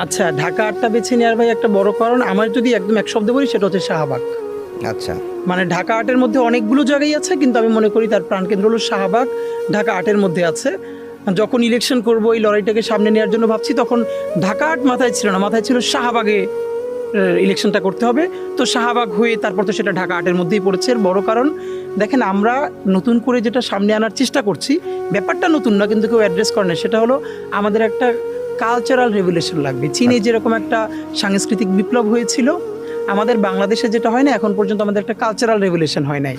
আচ্ছা, ঢাকা আটটা বেছে নেওয়ার ভাই একটা বড় কারণ, আমার যদি একদম এক শব্দে বলি সেটা হচ্ছে শাহবাগ। আচ্ছা, মানে ঢাকা আটের মধ্যে অনেকগুলো জায়গায় আছে, কিন্তু আমি মনে করি তার প্রাণকেন্দ্র হলো শাহবাগ, ঢাকা আটের মধ্যে আছে। যখন ইলেকশন করবো এই লড়াইটাকে সামনে নেওয়ার জন্য ভাবছি, তখন ঢাকা আট মাথায় ছিল না, মাথায় ছিল শাহবাগে ইলেকশনটা করতে হবে। তো শাহবাগ হয়ে তারপর তো সেটা ঢাকা আটের মধ্যেই পড়েছে। এর বড় কারণ দেখেন, আমরা নতুন করে যেটা সামনে আনার চেষ্টা করছি, ব্যাপারটা নতুন না কিন্তু কেউ অ্যাড্রেস করে না, সেটা হলো আমাদের একটা কালচারাল রেভলিউশন লাগবে। চীনে যেরকম একটা সাংস্কৃতিক বিপ্লব হয়েছিল, আমাদের বাংলাদেশে যেটা হয় না এখন পর্যন্ত, আমাদের একটা কালচারাল রেভলিউশন হয় নাই।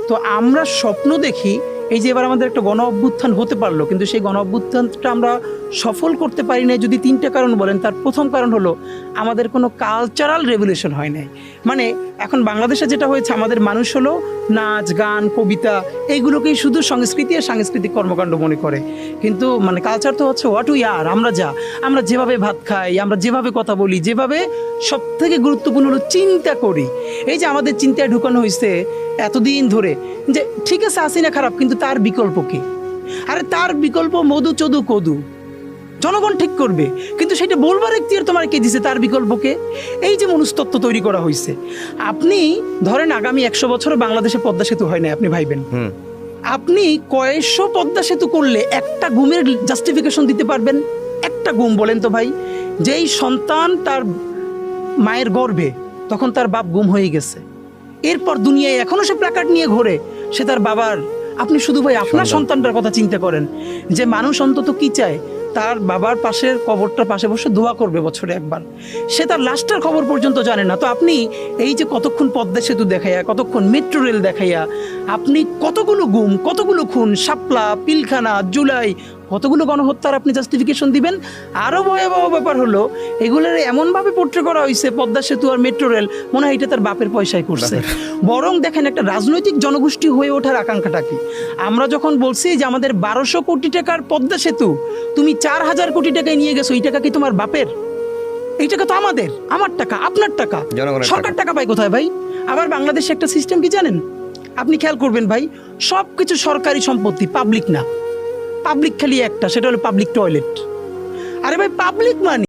তো আমরা স্বপ্ন দেখি এই যে এবার আমাদের একটা গণ অভ্যুত্থান হতে পারলো, কিন্তু সেই গণ অভ্যুত্থানটা আমরা সফল করতে পারি নাই যদি তিনটে কারণ বলেন। তার প্রথম কারণ হলো আমাদের কোনো কালচারাল রেভলিউশন হয় নাই। মানে এখন বাংলাদেশে যেটা হয়েছে, আমাদের মানুষ হলো নাচ গান কবিতা এইগুলোকেই শুধু সংস্কৃতি আর সাংস্কৃতিক কর্মকাণ্ড মনে করে, কিন্তু মানে কালচার তো হচ্ছে হোয়াট উই আর, আমরা যেভাবে ভাত খাই, আমরা যেভাবে কথা বলি, যেভাবে সব থেকে গুরুত্বপূর্ণ হলো চিন্তা করি। এই যে আমাদের চিন্তায় ঢুকানো হয়েছে এতদিন ধরে যে ঠিক আছে হাসিনা খারাপ, কিন্তু তার বিকল্প কি? আরে তার বিকল্প মধু চদু কদু, জনগণ ঠিক করবে, কিন্তু সেটা বলবার এখতিয়ার তোমার কে দিছে? তার বিকল্পকে। এই যে মনুস্তত্ত্ব তৈরি করা হয়েছে, আপনি ধরেন আগামী 100 বছরে বাংলাদেশে পদ্মা সেতু হয় না, আপনি ভাইবেন আপনি কয়েকশো পদ্মা সেতু করলে একটা গুমের জাস্টিফিকেশন দিতে পারবেন? একটা গুম বলেন তো ভাই। যেই সন্তান তার মায়ের গর্ভে, তখন তার বাপ গুম হয়ে গেছে, এরপর দুনিয়ায় এখনো সে প্ল্যাকার্ড নিয়ে ঘোরে, সে তার বাবার। আপনি শুধু ভাই আপনার সন্তানটার কথা চিন্তা করেন, যে মানুষ অন্তত কি চায়, তার বাবার পাশের কবরটার পাশে বসে দোয়া করবে বছরে একবার, সে তার লাস্টের খবর পর্যন্ত জানে না। তো আপনি এই যে কতক্ষণ পদ্মা সেতু দেখাইয়া, কতক্ষণ মেট্রো রেল দেখাইয়া, আপনি কতগুলো গুম, কতগুলো খুন, শাপলা, পিলখানা, জুলাই, কতগুলো গণহত্যার আপনি জাস্টিফিকেশন দিবেন? আরও ভয়াবহ ব্যাপার হলো, এগুলোর এমনভাবে পোট্রে করা হয়েছে পদ্মা সেতু আর মেট্রো রেল, মনে হয় এটা তার বাপের পয়সায় করছে। বরং দেখেন একটা রাজনৈতিক জনগোষ্ঠী হয়ে ওঠার আকাঙ্ক্ষাটা কি। আমরা যখন বলছি যে আমাদের 1200 কোটি টাকার পদ্মা সেতু তুমি 4000 কোটি টাকায় নিয়ে গেছো, এই টাকা কি তোমার বাপের? এই টাকা তো আমাদের, আমার টাকা, আপনার টাকা, সরকার টাকা পায় কোথায় ভাই? আবার বাংলাদেশে একটা সিস্টেম কি জানেন, আপনি খেয়াল করবেন ভাই, সব কিছু সরকারি সম্পত্তি, পাবলিক না। পাবলিক খালি একটা, সেটা হলো পাবলিক টয়লেট। আরে ভাই পাবলিক মানে